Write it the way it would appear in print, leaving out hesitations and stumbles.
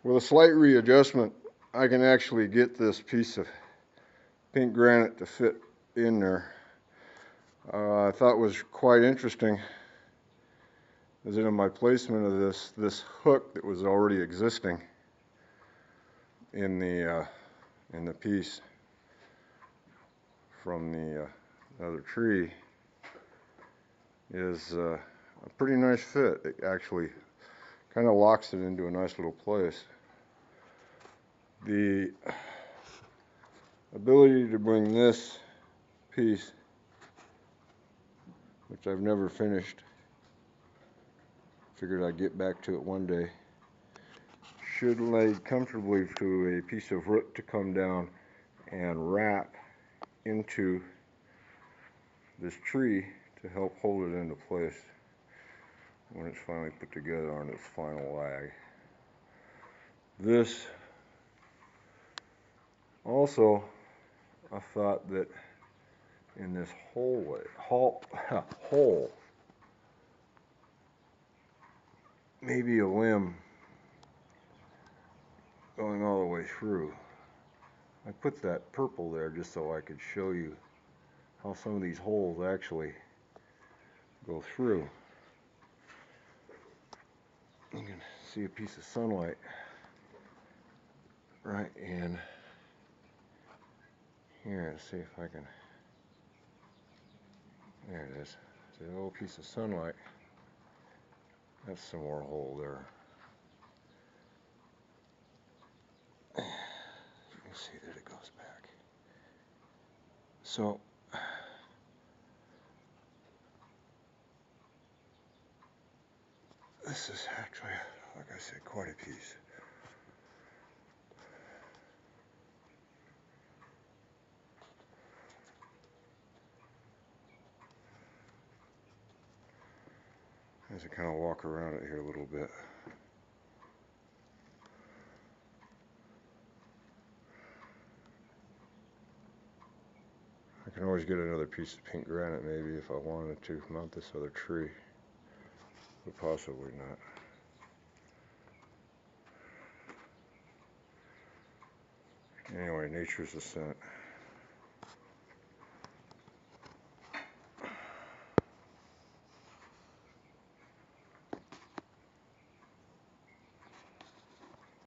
With a slight readjustment, I can actually get this piece of pink granite to fit in there. I thought was quite interesting is in my placement of this hook that was already existing in the piece from the other tree is a pretty nice fit. It actually kind of locks it into a nice little place. The ability to bring this piece, which I've never finished, figured I'd get back to it one day, should lay comfortably to a piece of root to come down and wrap into this tree to help hold it into place when it's finally put together on its final lag. This also, I thought that in this hole, maybe a limb going all the way through. I put that purple there just so I could show you how some of these holes actually go through. You can see a piece of sunlight right in here. Let's see if I can. There it is. See a little piece of sunlight. That's some more hole there. You can see that it goes back. So this is actually, like I said, quite a piece. As I kind of walk around it here a little bit. I can always get another piece of pink granite maybe if I wanted to mount this other tree, but possibly not. Anyway, nature's ascent.